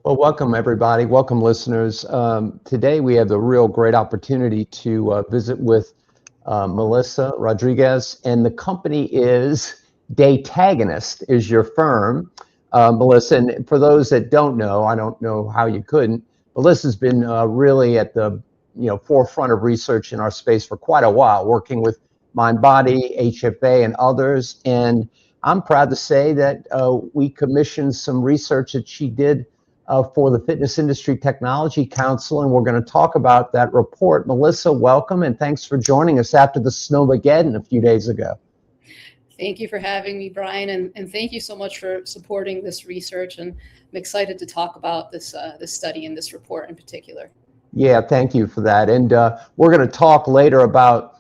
Well, welcome everybody. Welcome listeners. Today we have the real great opportunity to visit with Melissa Rodriguez, and the company is Datagonist is your firm, Melissa. And for those that don't know, I don't know how you couldn't. Melissa's been really at the forefront of research in our space for quite a while, working with MindBody, HFA, and others. And I'm proud to say that we commissioned some research that she did for the Fitness Industry Technology Council, and we're going to talk about that report. Melissa, welcome, and thanks for joining us after the Snowmageddon a few days ago. Thank you for having me, Brian, and thank you so much for supporting this research. And I'm excited to talk about this study and this report in particular. Yeah, thank you for that. And we're going to talk later about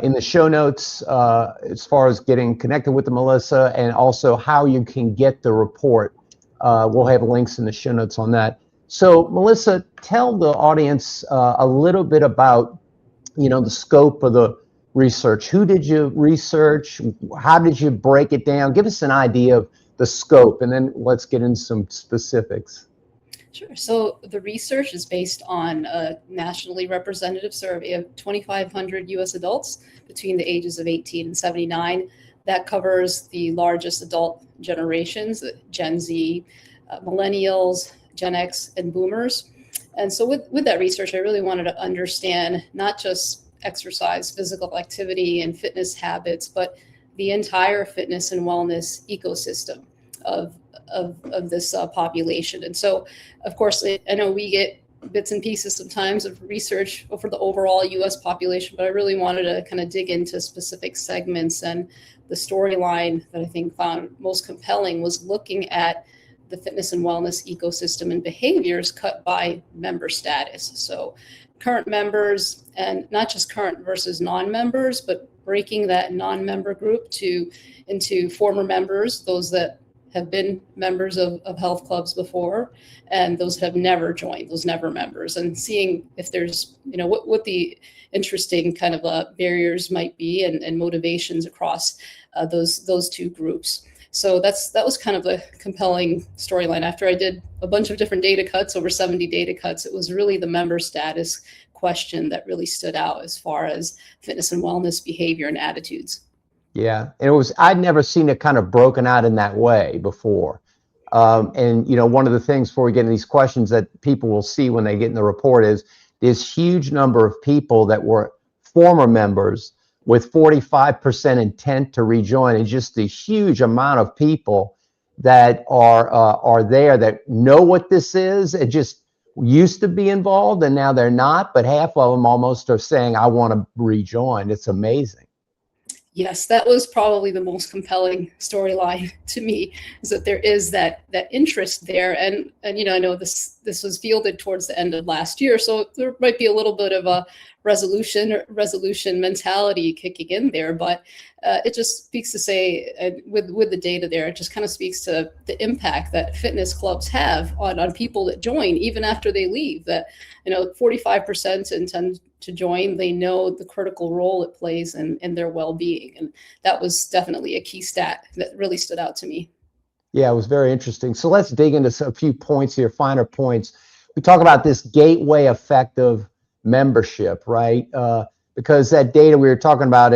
in the show notes as far as getting connected with the Melissa, and also how you can get the report. We'll have links in the show notes on that. So, Melissa, tell the audience a little bit about, the scope of the research. Who did you research? How did you break it down? Give us an idea of the scope, and then let's get into some specifics. Sure. So the research is based on a nationally representative survey of 2,500 U.S. adults between the ages of 18 and 79. That covers the largest adult generations, Gen Z, millennials, Gen X, and boomers. And so with that research, I really wanted to understand not just exercise, physical activity, and fitness habits, but the entire fitness and wellness ecosystem of this population. And so, of course, I know we get bits and pieces sometimes of research for the overall U.S. population, but I really wanted to kind of dig into specific segments. And the storyline that I think found most compelling was looking at the fitness and wellness ecosystem and behaviors cut by member status. So current members, and not just current versus non-members, but breaking that non-member group into former members, those that have been members of health clubs before, and those that have never joined, those never members, and seeing if there's, what the interesting kind of barriers might be and motivations across those two groups. So that was kind of a compelling storyline. After I did a bunch of different data cuts, over 70 data cuts, it was really the member status question that really stood out as far as fitness and wellness behavior and attitudes. Yeah, and I'd never seen it kind of broken out in that way before. And one of the things before we get into these questions that people will see when they get in the report is this huge number of people that were former members with 45% intent to rejoin, and just the huge amount of people that are there that know what this is and just used to be involved, and now they're not, but half of them almost are saying, I want to rejoin. It's amazing. Yes, that was probably the most compelling storyline to me, is that there is that interest there. And I know this was fielded towards the end of last year, so there might be a little bit of a resolution mentality kicking in there, but it just speaks to say, with the data there, it just kind of speaks to the impact that fitness clubs have on people that join, even after they leave. That 45% intend to join. They know the critical role it plays in their well-being, and that was definitely a key stat that really stood out to me. Yeah, it was very interesting. So let's dig into a few points here, finer points. We talk about this gateway effect of membership, right? Because that data we were talking about,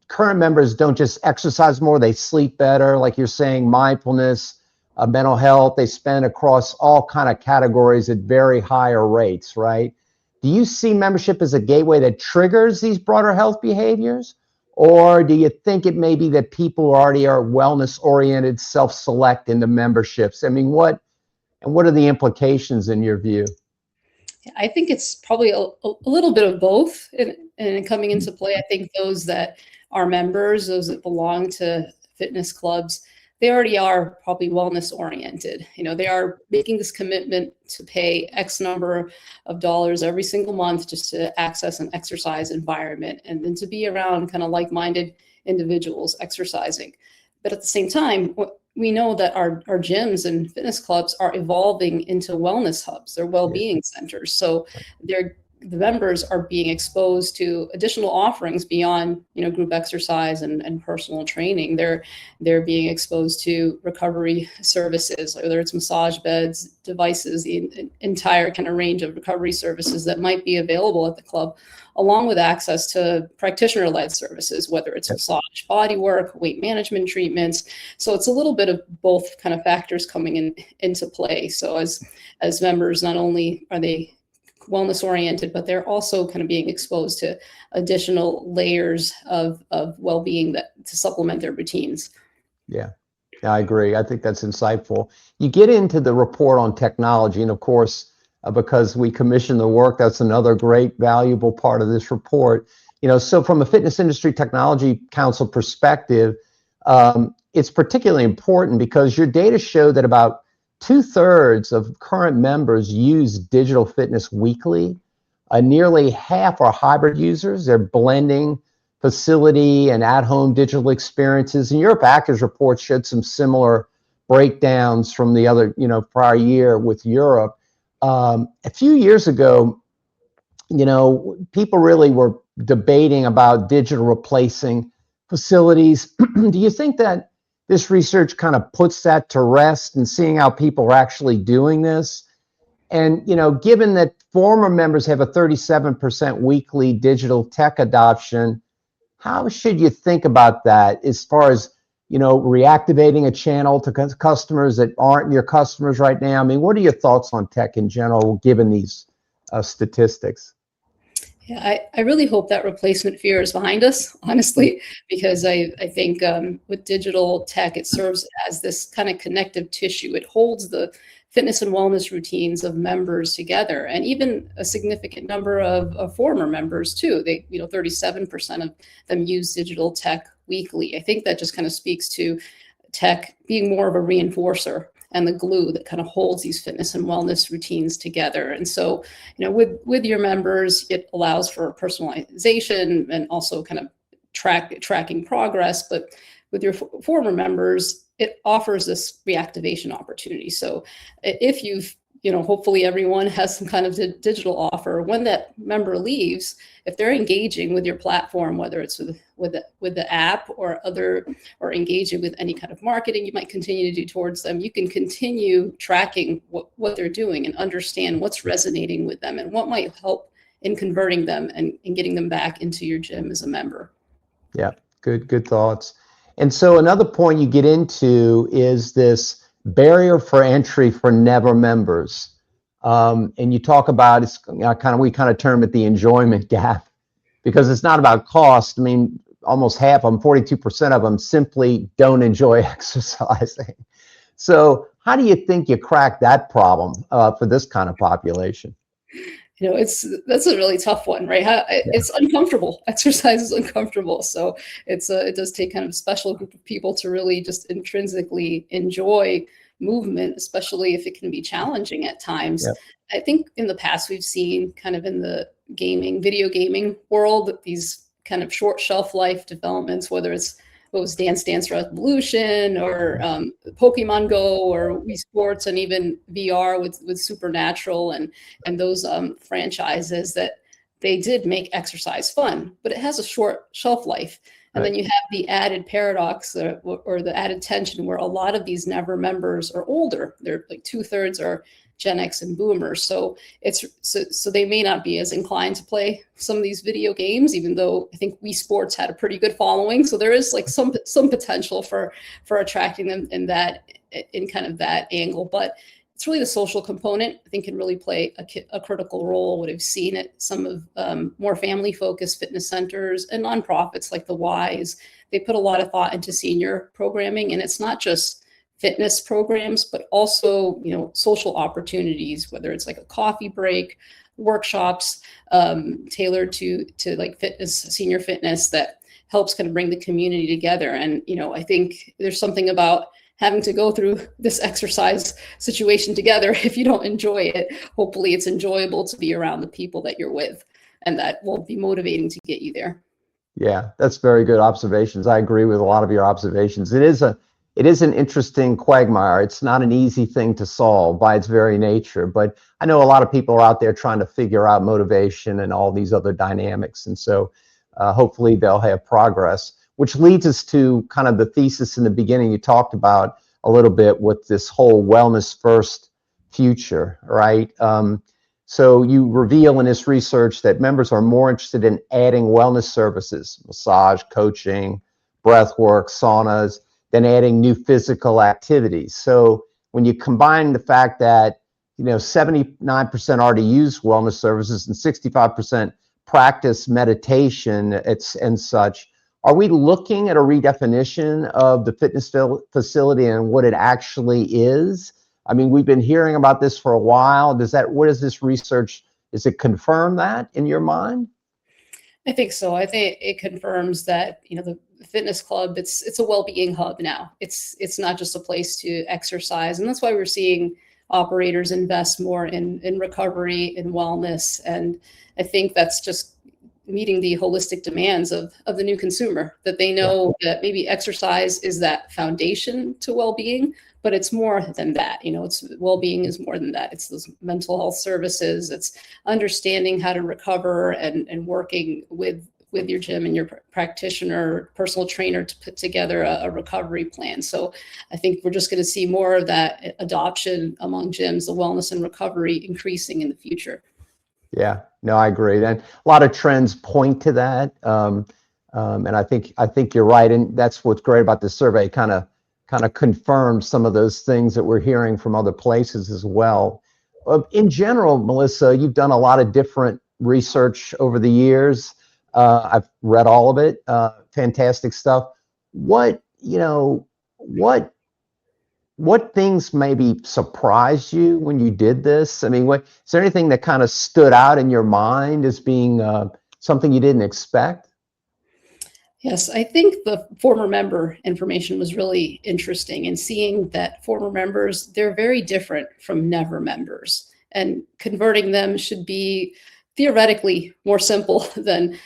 current members don't just exercise more, they sleep better, like you're saying, mindfulness, mental health, they spend across all kind of categories at very higher rates, right? Do you see membership as a gateway that triggers these broader health behaviors? Or do you think it may be that people already are wellness-oriented, self-select into memberships? I mean, what are the implications in your view? I think it's probably a little bit of both and coming into play. I think those that are members, those that belong to fitness clubs, they already are probably wellness oriented. They are making this commitment to pay X number of dollars every single month just to access an exercise environment and then to be around kind of like-minded individuals exercising. But at the same time, we know that our gyms and fitness clubs are evolving into wellness hubs. They're well-being centers. So they're the members are being exposed to additional offerings beyond, group exercise and personal training. They're being exposed to recovery services, whether it's massage beds, devices, the entire kind of range of recovery services that might be available at the club, along with access to practitioner-led services, whether it's massage, body work, weight management treatments. So it's a little bit of both kind of factors coming into play. So as members, not only are they wellness oriented, but they're also kind of being exposed to additional layers of well-being to supplement their routines. Yeah, I agree. I think that's insightful. You get into the report on technology, and of course, because we commission the work, that's another great, valuable part of this report. So from a Fitness Industry Technology Council perspective, it's particularly important because your data show that about 2/3 of current members use digital fitness weekly. Nearly half are hybrid users. They're blending facility and at-home digital experiences. And Europe Actors report showed some similar breakdowns from the other, prior year with Europe. A few years ago, people really were debating about digital replacing facilities. Do you think that this research kind of puts that to rest and seeing how people are actually doing this? And, given that former members have a 37% weekly digital tech adoption, how should you think about that as far as, reactivating a channel to customers that aren't your customers right now? I mean, what are your thoughts on tech in general, given these statistics? Yeah, I really hope that replacement fear is behind us, honestly, because I think with digital tech, it serves as this kind of connective tissue. It holds the fitness and wellness routines of members together, and even a significant number of former members too. 37% of them use digital tech weekly. I think that just kind of speaks to tech being more of a reinforcer and the glue that kind of holds these fitness and wellness routines together. And so, with your members, it allows for personalization and also kind of tracking progress. But with your former members, it offers this reactivation opportunity. So if you've, hopefully everyone has some kind of digital offer. When that member leaves, if they're engaging with your platform, whether it's with the app or engaging with any kind of marketing you might continue to do towards them, you can continue tracking what they're doing and understand what's resonating with them and what might help in converting them and getting them back into your gym as a member. Yeah, good thoughts. And so another point you get into is this barrier for entry for never members. And you talk about, we kind of term it the enjoyment gap, because it's not about cost. I mean, almost half of them, 42% of them, simply don't enjoy exercising. So how do you think you crack that problem for this kind of population? That's a really tough one, right? It's uncomfortable. Exercise is uncomfortable. So it does take kind of a special group of people to really just intrinsically enjoy movement, especially if it can be challenging at times. Yep. I think in the past, we've seen kind of in the video gaming world, these kind of short shelf life developments, whether it's what was Dance Dance Revolution or Pokemon Go or Wii Sports, and even VR with Supernatural and those franchises, that they did make exercise fun, but it has a short shelf life. And Right. then you have the added paradox or the added tension where a lot of these never members are older. They're like 2/3 are Gen X and boomers. So so they may not be as inclined to play some of these video games, even though I think Wii Sports had a pretty good following. So there is like some potential for attracting them in kind of that angle. But it's really the social component, I think, can really play a critical role. What I've seen at some of more family-focused fitness centers and nonprofits like the Wise, they put a lot of thought into senior programming, and it's not just fitness programs, but also, social opportunities, whether it's like a coffee break, workshops tailored to like fitness, senior fitness, that helps kind of bring the community together. And, I think there's something about having to go through this exercise situation together. If you don't enjoy it, hopefully it's enjoyable to be around the people that you're with, and that will be motivating to get you there. Yeah, that's very good observations. I agree with a lot of your observations. It is it is an interesting quagmire. It's not an easy thing to solve by its very nature, but I know a lot of people are out there trying to figure out motivation and all these other dynamics. And so hopefully they'll have progress, which leads us to kind of the thesis in the beginning you talked about a little bit with this whole wellness first future, right? So you reveal in this research that members are more interested in adding wellness services, massage, coaching, breath work, saunas, than adding new physical activities. So when you combine the fact that 79% already use wellness services and 65% practice meditation and such, are we looking at a redefinition of the fitness facility and what it actually is? I mean, we've been hearing about this for a while. What does this research, does it confirm that in your mind? I think so. I think it confirms that, the fitness club, it's a well-being hub now. It's not just a place to exercise. And that's why we're seeing operators invest more in recovery and wellness. And I think that's just meeting the holistic demands of the new consumer, that they know that maybe exercise is that foundation to well-being, but it's more than that. It's well-being is more than that. It's those mental health services. It's understanding how to recover and working with your gym and your practitioner, personal trainer to put together a recovery plan. So I think we're just going to see more of that adoption among gyms, the wellness and recovery increasing in the future. Yeah, no, I agree. And a lot of trends point to that. And I think you're right. And that's what's great about this survey, kind of confirms some of those things that we're hearing from other places as well. In general, Melissa, you've done a lot of different research over the years. I've read all of it. Fantastic stuff. What things maybe surprised you when you did this? I mean, is there anything that kind of stood out in your mind as being something you didn't expect? Yes, I think the former member information was really interesting, and seeing that former members, they're very different from never members, and converting them should be theoretically more simple than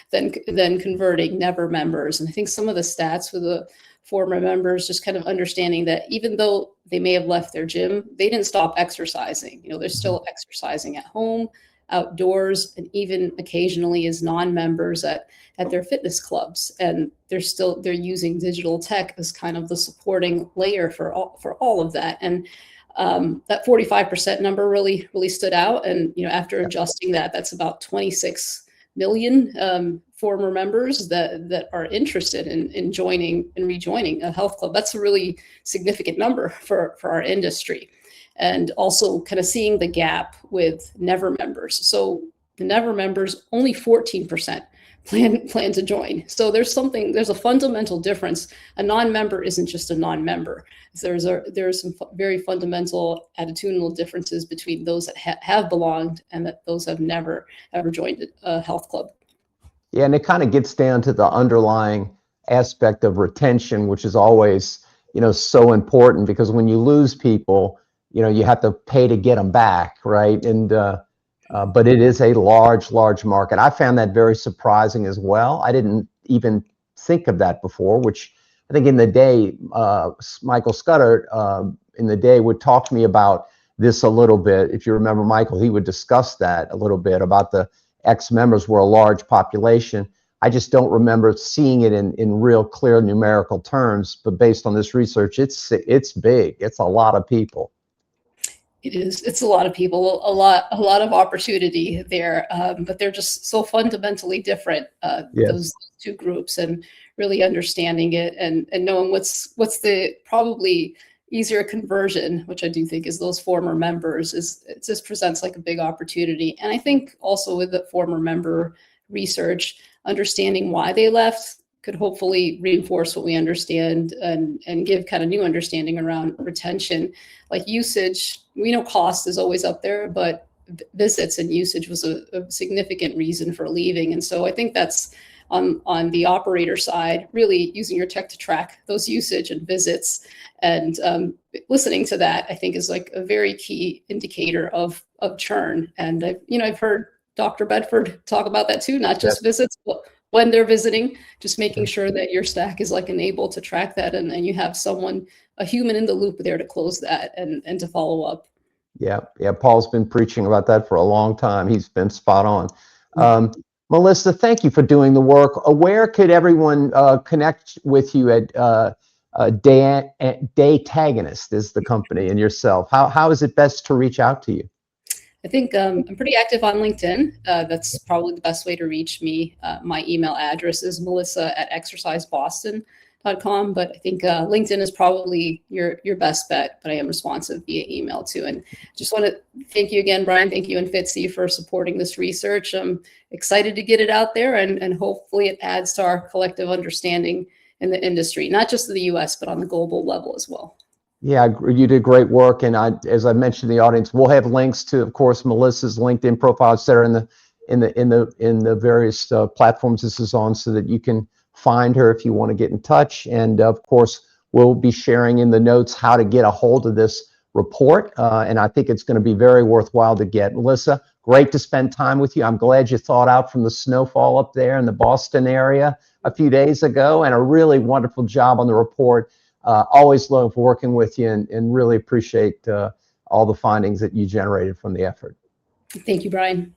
converting never members. And I think some of the stats for the former members, just kind of understanding that even though they may have left their gym, they didn't stop exercising. They're still exercising at home, outdoors, and even occasionally as non-members at their fitness clubs. And they're using digital tech as kind of the supporting layer for all of that. And that 45% number really stood out. And after adjusting that, that's about 26 million former members that are interested in joining and rejoining a health club. That's a really significant number for our industry. And also kind of seeing the gap with never members. So the never members, only 14% plan to join. So there's a fundamental difference. A non-member isn't just a non-member. There's some very fundamental attitudinal differences between those that have belonged and that those have never ever joined a health club. Yeah, and it kind of gets down to the underlying aspect of retention, which is always, so important, because when you lose people, you have to pay to get them back, right? And but it is a large market. I found that very surprising as well. I didn't even think of that before, which I think in the day, Michael Scudder in the day would talk to me about this a little bit. If you remember Michael, he would discuss that a little bit about the ex-members were a large population. I just don't remember seeing it in real clear numerical terms, but based on this research, it's big. It's a lot of people. It is. It's a lot of people, a lot of opportunity there, but they're just so fundamentally different. Yes. Those two groups, and really understanding it and knowing what's the probably easier conversion, which I do think is those former members, it just presents like a big opportunity. And I think also with the former member research, understanding why they left could hopefully reinforce what we understand and give kind of new understanding around retention. Like usage, we know cost is always up there, but visits and usage was a significant reason for leaving. And so I think that's on the operator side, really using your tech to track those usage and visits, and listening to that, I think, is like a very key indicator of churn. And I've heard Dr. Bedford talk about that too, not just visits, but when they're visiting, just making sure that your stack is like enabled to track that, and you have someone a human in the loop there to close that and to follow up. Yeah, yeah. Paul's been preaching about that for a long time. He's been spot on. Melissa, thank you for doing the work. Where could everyone connect with you at Datagonist is the company, and yourself? How is it best to reach out to you? I think I'm pretty active on LinkedIn. That's probably the best way to reach me. My email address is melissa@exerciseboston.com, but I think LinkedIn is probably your best bet, but I am responsive via email too. And just want to thank you again, Bryan. Thank you and Fitzy for supporting this research. I'm excited to get it out there, and hopefully it adds to our collective understanding in the industry, not just in the US, but on the global level as well. Yeah, you did great work, and as I mentioned to the audience, we'll have links to, of course, Melissa's LinkedIn profile, et cetera, in the various platforms this is on, so that you can find her if you want to get in touch. And of course, we'll be sharing in the notes how to get a hold of this report, and I think it's going to be very worthwhile to get. Melissa, great to spend time with you. I'm glad you thawed out from the snowfall up there in the Boston area a few days ago, and a really wonderful job on the report. Always love working with you, and really appreciate all the findings that you generated from the effort. Thank you, Bryan.